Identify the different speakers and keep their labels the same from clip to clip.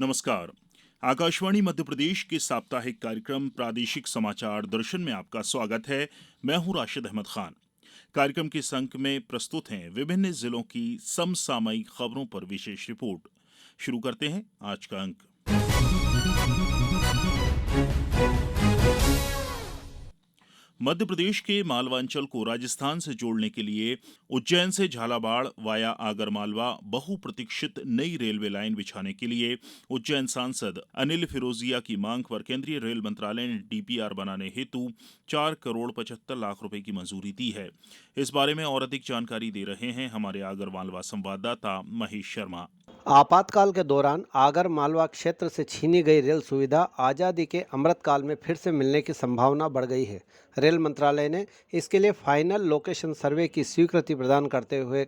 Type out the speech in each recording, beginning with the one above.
Speaker 1: नमस्कार। आकाशवाणी मध्य प्रदेश के साप्ताहिक कार्यक्रम प्रादेशिक समाचार दर्शन में आपका स्वागत है। मैं हूं राशिद अहमद खान। कार्यक्रम के इस अंक में प्रस्तुत हैं विभिन्न जिलों की समसामयिक खबरों पर विशेष रिपोर्ट। शुरू करते हैं आज का अंक। मध्य प्रदेश के मालवांचल को राजस्थान से जोड़ने के लिए उज्जैन से झालावाड़ वाया आगरमालवा बहुप्रतीक्षित नई रेलवे लाइन बिछाने के लिए उज्जैन सांसद अनिल फिरोजिया की मांग पर केंद्रीय रेल मंत्रालय ने डीपीआर बनाने हेतु 4 करोड़ 75 लाख रुपए की मंजूरी दी है। इस बारे में और अधिक जानकारी दे रहे हैं हमारे आगरमालवा संवाददाता महेश शर्मा।
Speaker 2: आपातकाल के दौरान आगर मालवा क्षेत्र से छीनी गई रेल सुविधा आज़ादी के अमृतकाल में फिर से मिलने की संभावना बढ़ गई है। रेल मंत्रालय ने इसके लिए फाइनल लोकेशन सर्वे की स्वीकृति प्रदान करते हुए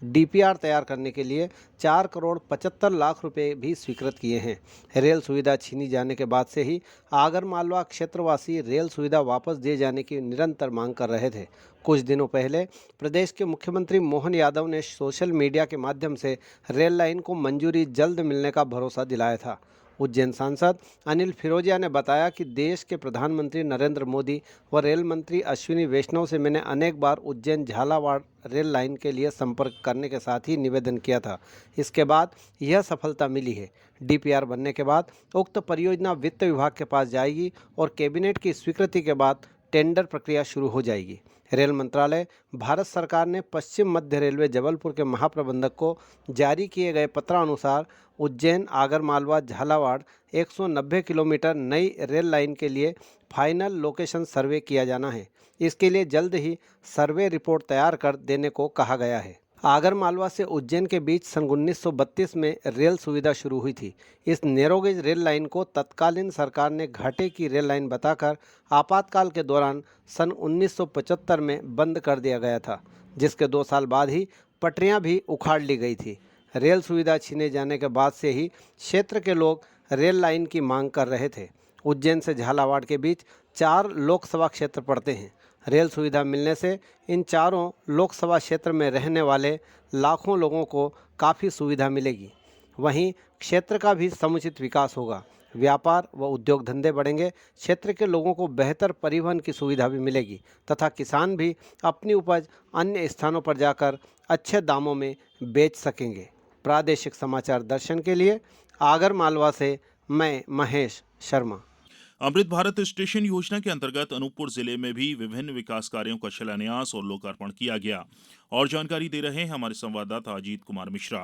Speaker 2: डीपीआर तैयार करने के लिए 4 करोड़ 75 लाख रुपए भी स्वीकृत किए हैं। रेल सुविधा छीनी जाने के बाद से ही आगर मालवा क्षेत्रवासी रेल सुविधा वापस दिए जाने की निरंतर मांग कर रहे थे। कुछ दिनों पहले प्रदेश के मुख्यमंत्री मोहन यादव ने सोशल मीडिया के माध्यम से रेल लाइन को मंजूरी जल्द मिलने का भरोसा दिलाया था। उज्जैन सांसद अनिल फिरोजिया ने बताया कि देश के प्रधानमंत्री नरेंद्र मोदी व रेल मंत्री अश्विनी वैष्णव से मैंने अनेक बार उज्जैन झालावाड़ रेल लाइन के लिए संपर्क करने के साथ ही निवेदन किया था। इसके बाद यह सफलता मिली है। डीपीआर बनने के बाद उक्त परियोजना वित्त विभाग के पास जाएगी और कैबिनेट की स्वीकृति के बाद टेंडर प्रक्रिया शुरू हो जाएगी। रेल मंत्रालय भारत सरकार ने पश्चिम मध्य रेलवे जबलपुर के महाप्रबंधक को जारी किए गए पत्रानुसार उज्जैन आगरमालवा झालावाड़ 190 किलोमीटर नई रेल लाइन के लिए फाइनल लोकेशन सर्वे किया जाना है। इसके लिए जल्द ही सर्वे रिपोर्ट तैयार कर देने को कहा गया है। आगरमालवा से उज्जैन के बीच सन 1932 में रेल सुविधा शुरू हुई थी। इस नैरोगेज रेल लाइन को तत्कालीन सरकार ने घाटे की रेल लाइन बताकर आपातकाल के दौरान सन 1975 में बंद कर दिया गया था, जिसके 2 साल बाद ही पटरियां भी उखाड़ ली गई थी। रेल सुविधा छीने जाने के बाद से ही क्षेत्र के लोग रेल लाइन की मांग कर रहे थे। उज्जैन से झालावाड़ के बीच 4 लोकसभा क्षेत्र पड़ते हैं। रेल सुविधा मिलने से इन चारों लोकसभा क्षेत्र में रहने वाले लाखों लोगों को काफ़ी सुविधा मिलेगी। वहीं क्षेत्र का भी समुचित विकास होगा, व्यापार व उद्योग धंधे बढ़ेंगे, क्षेत्र के लोगों को बेहतर परिवहन की सुविधा भी मिलेगी तथा किसान भी अपनी उपज अन्य स्थानों पर जाकर अच्छे दामों में बेच सकेंगे। प्रादेशिक समाचार दर्शन के लिए आगरमालवा से मैं महेश शर्मा।
Speaker 1: अमृत भारत स्टेशन योजना के अंतर्गत अनूपपुर जिले में भी विभिन्न विकास कार्यों का शिलान्यास और लोकार्पण किया गया। और जानकारी दे रहे हैं हमारे संवाददाता अजीत कुमार मिश्रा।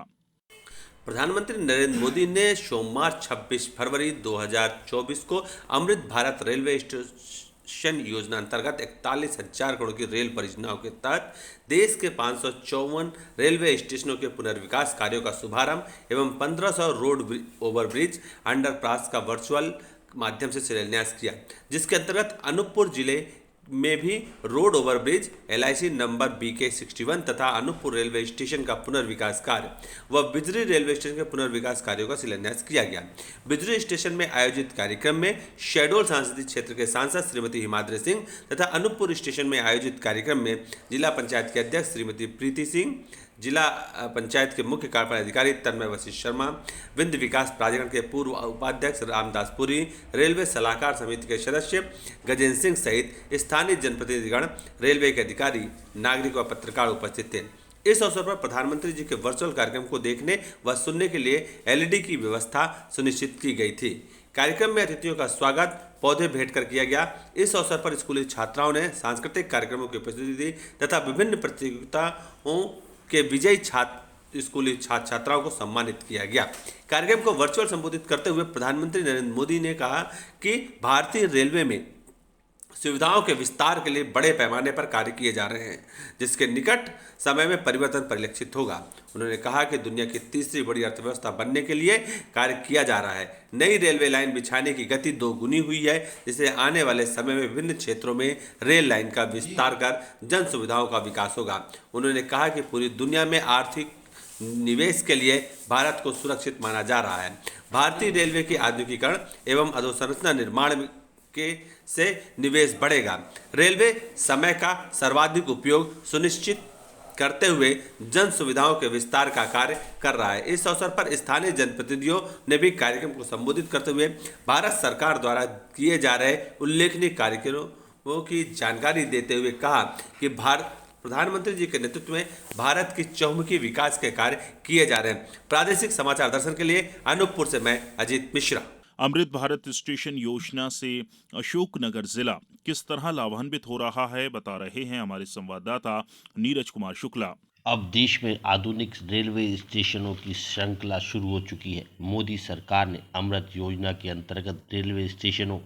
Speaker 3: प्रधानमंत्री नरेंद्र मोदी ने सोमवार 26 फरवरी 2024 को अमृत भारत रेलवे स्टेशन योजना अंतर्गत 41,000 करोड़ की रेल परियोजनाओं के तहत देश के 554 रेलवे स्टेशनों के पुनर्विकास कार्यों का शुभारंभ एवं 1500 रोड ओवरब्रिज अंडरपास का वर्चुअल माध्यम से शिलान्यास किया, जिसके अंतर्गत अनूपपुर जिले में भी road overbridge LIC number BK 61 तथा अनूपपुर रेलवे स्टेशन का पुनर्विकास कार्य व बिजरी रेलवे स्टेशन के पुनर्विकास कार्यों का शिलान्यास किया गया। बिजरी स्टेशन में आयोजित कार्यक्रम में शहडोल संसदीय क्षेत्र के सांसद श्रीमती हिमाद्री सिंह तथा अनूपपुर स्टेशन में आयोजित कार्यक्रम में जिला पंचायत के अध्यक्ष श्रीमती प्रीति सिंह, जिला पंचायत के मुख्य कार्यपालन अधिकारी तन्मय वशिष्ठ शर्मा, विंध्य विकास प्राधिकरण के पूर्व उपाध्यक्ष रामदास पुरी, रेलवे सलाहकार समिति के सदस्य गजेंद्र सिंह सहित स्थानीय जनप्रतिनिधिगण, रेलवे के अधिकारी, नागरिक व पत्रकार उपस्थित थे। इस अवसर पर प्रधानमंत्री जी के वर्चुअल कार्यक्रम को देखने व सुनने के लिए LED की व्यवस्था सुनिश्चित की गई थी। कार्यक्रम में अतिथियों का स्वागत पौधे भेंट कर किया गया। इस अवसर पर स्कूली छात्राओं ने सांस्कृतिक कार्यक्रमों की उपस्थिति दी तथा विभिन्न प्रतियोगिताओं के विजयी स्कूली छात्र छात्राओं को सम्मानित किया गया। कार्यक्रम को वर्चुअल संबोधित करते हुए प्रधानमंत्री नरेंद्र मोदी ने कहा कि भारतीय रेलवे में सुविधाओं के विस्तार के लिए बड़े पैमाने पर कार्य किए जा रहे हैं, जिसके निकट समय में परिवर्तन परिलक्षित होगा। उन्होंने कहा कि दुनिया की तीसरी बड़ी अर्थव्यवस्था बनने के लिए कार्य किया जा रहा है। नई रेलवे लाइन बिछाने की गति 2 गुनी हुई है, जिससे आने वाले समय में विभिन्न क्षेत्रों में रेल लाइन का विस्तार कर जन सुविधाओं का विकास होगा। उन्होंने कहा कि पूरी दुनिया में आर्थिक निवेश के लिए भारत को सुरक्षित माना जा रहा है। भारतीय रेलवे के आधुनिकीकरण एवं अधोसंरचना निर्माण से निवेश बढ़ेगा। रेलवे समय का सर्वाधिक उपयोग सुनिश्चित करते हुए जन सुविधाओं के विस्तार का कार्य कर रहा है। इस अवसर पर स्थानीय जनप्रतिनिधियों ने भी कार्यक्रम को संबोधित करते हुए भारत सरकार द्वारा किए जा रहे उल्लेखनीय कार्यक्रमों की जानकारी देते हुए कहा कि प्रधानमंत्री जी के नेतृत्व में भारत की चहुमुखी विकास के कार्य किए जा रहे हैं। प्रादेशिक समाचार दर्शन के लिए अनूपपुर से मैं अजीत मिश्रा।
Speaker 1: अमृत भारत स्टेशन योजना से अशोकनगर जिला किस तरह लाभान्वित हो रहा है, बता रहे हैं हमारे संवाददाता नीरज कुमार शुक्ला।
Speaker 4: अब देश में आधुनिक रेलवे स्टेशनों की श्रृंखला शुरू हो चुकी है। मोदी सरकार ने अमृत योजना के अंतर्गत रेलवे स्टेशनों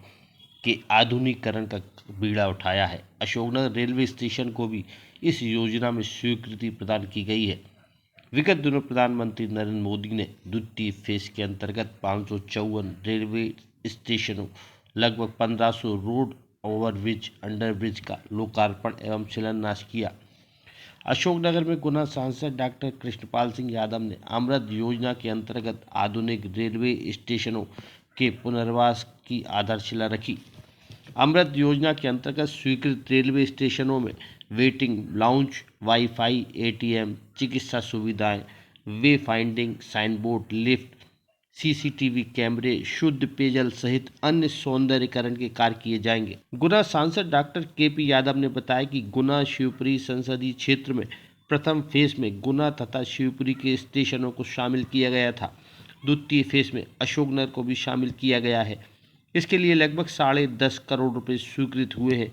Speaker 4: के आधुनिकीकरण का बीड़ा उठाया है। अशोकनगर रेलवे स्टेशन को भी इस योजना में स्वीकृति प्रदान की गई है। विगत दिनों प्रधानमंत्री नरेंद्र मोदी ने द्वितीय फेज के अंतर्गत 554 रेलवे स्टेशनों, लगभग 1500 रोड ओवरब्रिज, अंडरब्रिज का लोकार्पण एवं शिलान्यास किया। अशोकनगर में गुना सांसद डॉक्टर कृष्णपाल सिंह यादव ने अमृत योजना के अंतर्गत आधुनिक रेलवे स्टेशनों के पुनर्वास की आधारशिला रखी। अमृत योजना के अंतर्गत स्वीकृत रेलवे स्टेशनों में वेटिंग लाउंज, वाईफाई, एटीएम, चिकित्सा सुविधाएं, way finding, sign board, lift, CCTV कैमरे, शुद्ध पेयजल सहित अन्य सौंदर्यीकरण के कार्य किए जाएंगे। गुना सांसद डॉक्टर केपी यादव ने बताया कि गुना शिवपुरी संसदीय क्षेत्र में प्रथम फेज में गुना तथा शिवपुरी के स्टेशनों को शामिल किया गया था। द्वितीय फेज में अशोकनगर को भी शामिल किया गया है। इसके लिए लगभग 10.5 करोड़ रुपए स्वीकृत हुए हैं।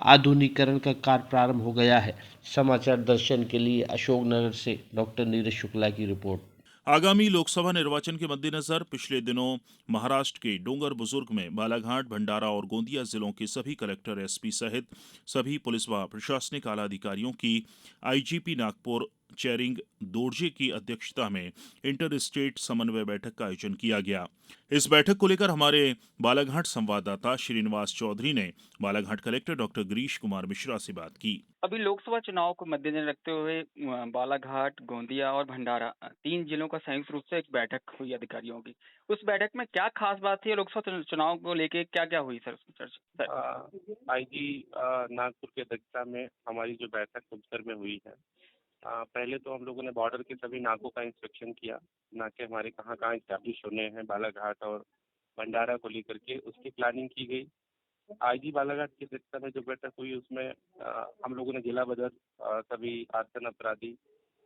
Speaker 4: आधुनिकीकरण का कार्य प्रारंभ हो गया है। समाचार दर्शन के लिए अशोकनगर से डॉक्टर नीरज शुक्ला की रिपोर्ट।
Speaker 1: आगामी लोकसभा निर्वाचन के मद्देनजर पिछले दिनों महाराष्ट्र के डोंगर बुजुर्ग में बालाघाट, भंडारा और गोंदिया जिलों के सभी कलेक्टर, एसपी सहित सभी पुलिस व प्रशासनिक आला अधिकारियों की आईजीपी नागपुर चेरिंग दोरजे की अध्यक्षता में इंटर स्टेट समन्वय बैठक का आयोजन किया गया। इस बैठक को लेकर हमारे बालाघाट संवाददाता श्रीनिवास चौधरी ने बालाघाट कलेक्टर डॉक्टर गिरीश कुमार मिश्रा से बात की।
Speaker 5: अभी लोकसभा चुनाव को मद्देनजर रखते हुए बालाघाट, गोंदिया और भंडारा 3 जिलों का संयुक्त रूप से एक बैठक हुई अधिकारियों की। उस बैठक में क्या खास बात थी? लोकसभा चुनाव को लेके क्या क्या हुई सर उसकी चर्चा?
Speaker 6: आईजी नागपुर की अध्यक्षता में हमारी जो बैठक मुक्तसर में हुई है, पहले तो हम लोगों ने बॉर्डर के सभी नाकों का इंस्पेक्शन किया। नाके हमारे कहाँ कहाँ स्टैब्लिश होने हैं बालाघाट और भंडारा को लेकर के उसकी प्लानिंग की गई। आईजी बालाघाट की अध्यक्षता में जो बैठक हुई उसमें हम लोगों ने जिला बदर, सभी आर्सन अपराधी,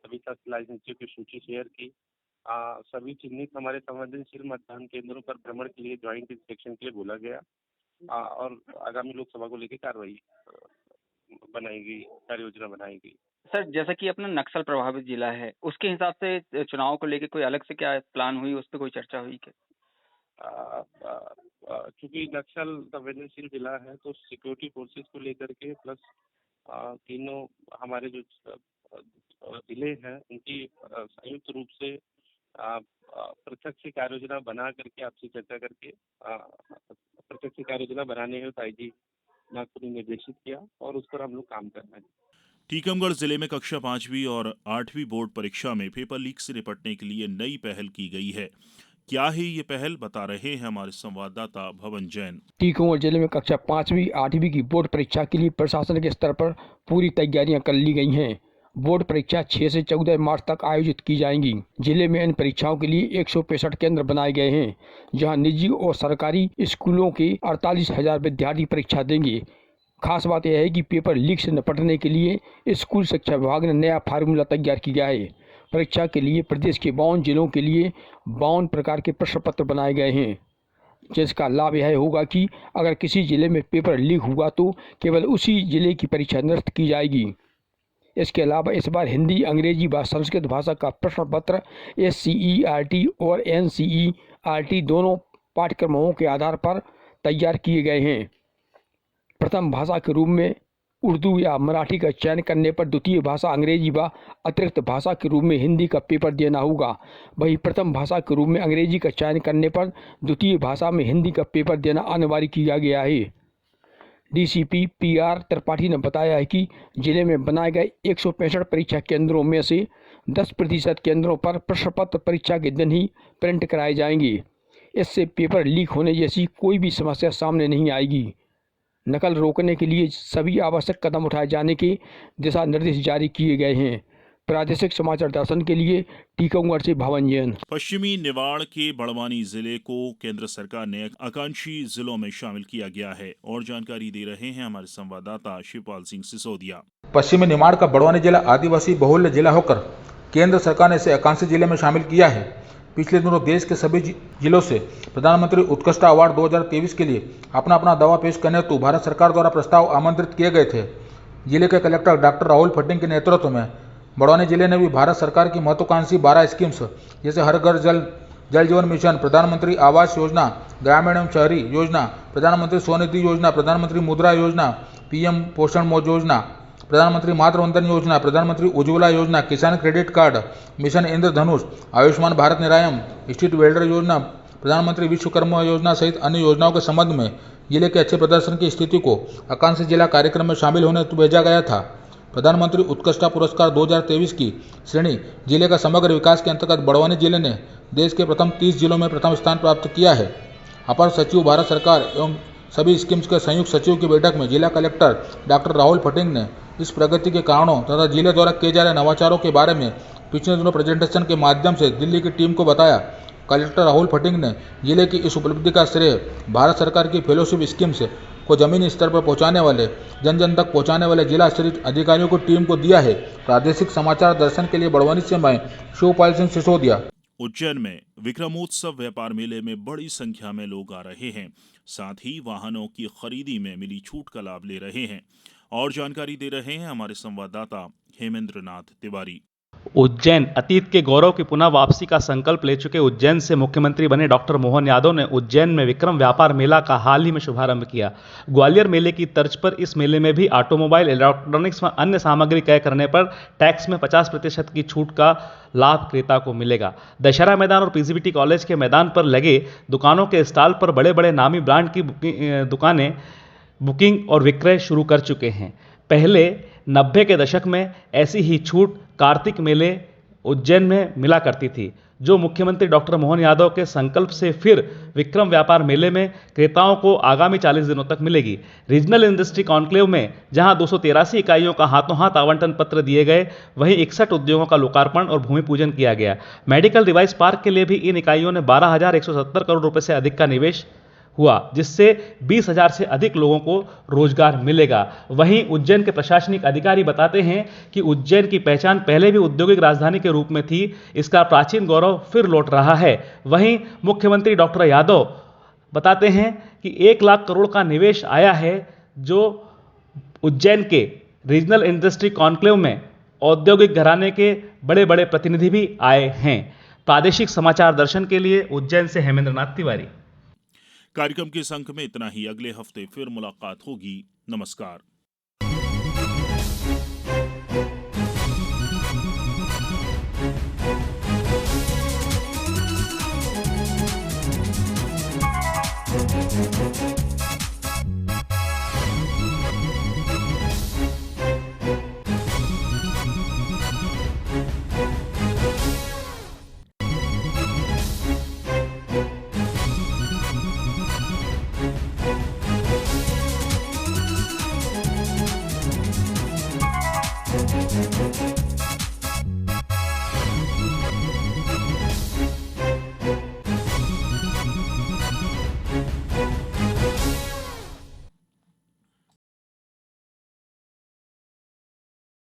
Speaker 6: सभी फर्स्ट लाइसेंसियों की सूची शेयर की। सभी चिन्हित हमारे संवेदनशील मतदान केंद्रों पर भ्रमण के लिए ज्वाइंट इंस्पेक्शन के लिए बोला गया और आगामी लोकसभा को लेकर कार्रवाई बनाई गई, कार्य योजना बनाई गई।
Speaker 5: सर, जैसा कि अपना नक्सल प्रभावित जिला है, उसके हिसाब से चुनाव को लेके कोई अलग से क्या प्लान हुई, उस पर कोई चर्चा हुई क्या?
Speaker 6: चूंकि नक्सल संवेदनशील जिला है तो सिक्योरिटी फोर्सेस को लेकर के प्लस तीनों हमारे जो जिले हैं उनकी संयुक्त रूप से प्रत्यक्ष कार्य योजना बना करके आपसे चर्चा करके प्रत्यक्ष कार्य योजना बनाने हेतु आईजी नागपुर ने निर्देशित किया और उस पर हम लोग काम कर रहे हैं।
Speaker 1: टीकमगढ़ जिले में कक्षा 5वीं और 8वीं बोर्ड परीक्षा में पेपर लीक से निपटने के लिए नई पहल की गई है। क्या है ये पहल, बता रहे हैं हमारे संवाददाता भवन जैन।
Speaker 7: टीकमगढ़ जिले में कक्षा 5वीं 8वीं की बोर्ड परीक्षा के लिए प्रशासन के स्तर पर पूरी तैयारियां कर ली गई हैं। बोर्ड परीक्षा 6 से 14 मार्च तक आयोजित की जाएंगी। जिले में इन परीक्षाओं के लिए 165 केंद्र बनाए गए हैं, जहां निजी और सरकारी स्कूलों के 48,000 विद्यार्थी परीक्षा देंगे। खास बात यह है कि पेपर लीक से निपटने के लिए स्कूल शिक्षा विभाग ने नया फार्मूला तैयार किया है। परीक्षा के लिए प्रदेश के 52 जिलों के लिए 52 प्रकार के प्रश्न पत्र बनाए गए हैं, जिसका लाभ यह होगा कि अगर किसी जिले में पेपर लीक हुआ तो केवल उसी जिले की परीक्षा निरस्त की जाएगी। इसके अलावा इस बार हिंदी, अंग्रेजी व संस्कृत भाषा का प्रश्न पत्र SCERT और NCERT दोनों पाठ्यक्रमों के आधार पर तैयार किए गए हैं। प्रथम भाषा के रूप में उर्दू या मराठी का चयन करने पर द्वितीय भाषा अंग्रेजी व अतिरिक्त भाषा के रूप में हिंदी का पेपर देना होगा। वहीं प्रथम भाषा के रूप में अंग्रेजी का चयन करने पर द्वितीय भाषा में हिंदी का पेपर देना अनिवार्य किया गया है। DCP PR त्रिपाठी ने बताया है कि जिले में बनाए गए 165 परीक्षा केंद्रों में से 10% केंद्रों पर प्रश्न पत्र परीक्षा के दिन ही प्रिंट कराए जाएंगे। इससे पेपर लीक होने जैसी कोई भी समस्या सामने नहीं आएगी। नकल रोकने के लिए सभी आवश्यक कदम उठाए जाने के दिशा निर्देश जारी किए गए हैं। प्रादेशिक समाचार दर्शन के लिए टीकमगढ़ से भावन जैन।
Speaker 1: पश्चिमी निवाड़ के बड़वानी जिले को केंद्र सरकार ने आकांक्षी जिलों में शामिल किया गया है और जानकारी दे रहे हैं हमारे संवाददाता शिवपाल सिंह सिसोदिया।
Speaker 8: पश्चिमी निमाड़ का बड़वानी जिला आदिवासी बहुल्य जिला होकर केंद्र सरकार ने इसे आकांक्षी जिले में शामिल किया है। पिछले दिनों देश के सभी जिलों से प्रधानमंत्री उत्कृष्ट अवार्ड 2023 के लिए अपना अपना दावा पेश करने हेतु भारत सरकार द्वारा प्रस्ताव आमंत्रित किए गए थे। जिले के कलेक्टर डॉक्टर राहुल फटिंग के नेतृत्व में बड़वानी जिले ने भी भारत सरकार की महत्वाकांक्षी 12 स्कीम्स जैसे हर घर जल जीवन मिशन, प्रधानमंत्री आवास योजना, ग्रामीण एवं शहरी योजना, प्रधानमंत्री स्वनिधि योजना, प्रधानमंत्री मुद्रा योजना, पीएम पोषण योजना, प्रधानमंत्री मातृ वंदन योजना, प्रधानमंत्री उज्ज्वला योजना, किसान क्रेडिट कार्ड, मिशन इंद्रधनुष, आयुष्मान भारत निरायम, स्ट्रीट वेल्डर योजना, प्रधानमंत्री विश्वकर्मा योजना सहित अन्य योजनाओं के संबंध में जिले के अच्छे प्रदर्शन की स्थिति को आकांक्षी जिला कार्यक्रम में शामिल होने हेतु भेजा गया था। प्रधानमंत्री उत्कृष्टता पुरस्कार 2023 की श्रेणी जिले का समग्र विकास के अंतर्गत बड़वानी जिले ने देश के प्रथम 30 जिलों में प्रथम स्थान प्राप्त किया है। अपर सचिव भारत सरकार एवं सभी स्कीम्स के संयुक्त सचिव की बैठक में जिला कलेक्टर डॉक्टर राहुल फटिंग ने इस प्रगति के कारणों तथा जिले द्वारा किए जा रहे नवाचारों के बारे में पिछले दिनों प्रेजेंटेशन के माध्यम से दिल्ली की टीम को बताया। कलेक्टर राहुल फटिंग ने जिले की इस उपलब्धि का श्रेय भारत सरकार की फेलोशिप स्कीम्स को जमीनी स्तर पर पहुंचाने वाले जन जन तक पहुंचाने वाले जिला स्तरीय अधिकारियों को टीम को दिया है। प्रादेशिक समाचार दर्शन के लिए बड़वानी से मैं शिवपाल सिंह सिसोदिया।
Speaker 1: उज्जैन में विक्रमोत्सव व्यापार मेले में बड़ी संख्या में लोग आ रहे हैं, साथ ही वाहनों की खरीदी में मिली छूट का लाभ ले रहे हैं और जानकारी दे रहे हैं हमारे संवाददाता हेमेंद्र नाथ तिवारी।
Speaker 9: उज्जैन अतीत के गौरव की पुनः वापसी का संकल्प ले चुके उज्जैन से मुख्यमंत्री बने डॉक्टर मोहन यादव ने उज्जैन में विक्रम व्यापार मेला का हाल ही में शुभारंभ किया। ग्वालियर मेले की तर्ज पर इस मेले में भी ऑटोमोबाइल, इलेक्ट्रॉनिक्स व अन्य सामग्री क्रय करने पर टैक्स में 50% की छूट का लाभ क्रेता को मिलेगा। दशहरा मैदान और पीसीबीटी कॉलेज के मैदान पर लगे दुकानों के स्टॉल पर बड़े बड़े नामी ब्रांड की दुकानें बुकिंग और विक्रय शुरू कर चुके हैं। पहले 90 के दशक में ऐसी ही छूट कार्तिक मेले उज्जैन में मिला करती थी, जो मुख्यमंत्री डॉक्टर मोहन यादव के संकल्प से फिर विक्रम व्यापार मेले में क्रेताओं को आगामी 40 दिनों तक मिलेगी। रीजनल इंडस्ट्री कॉन्क्लेव में जहां 283 इकाइयों का हाथों हाथ आवंटन पत्र दिए गए, वहीं 61 उद्योगों का लोकार्पण और भूमि पूजन किया गया। मेडिकल डिवाइस पार्क के लिए भी इन इकाइयों ने 12,170 करोड़ रुपए से अधिक का निवेश हुआ, जिससे 20,000 से अधिक लोगों को रोजगार मिलेगा। वहीं उज्जैन के प्रशासनिक अधिकारी बताते हैं कि उज्जैन की पहचान पहले भी औद्योगिक राजधानी के रूप में थी, इसका प्राचीन गौरव फिर लौट रहा है। वहीं मुख्यमंत्री डॉक्टर यादव बताते हैं कि 1 लाख करोड़ का निवेश आया है, जो उज्जैन के रीजनल इंडस्ट्री कॉन्क्लेव में औद्योगिक घराने के बड़े बड़े प्रतिनिधि भी आए हैं। प्रादेशिक समाचार दर्शन के लिए उज्जैन से हेमेंद्र नाथ तिवारी।
Speaker 1: कार्यक्रम के इस अंक में इतना ही। अगले हफ्ते फिर मुलाकात होगी। नमस्कार।
Speaker 10: Thank you.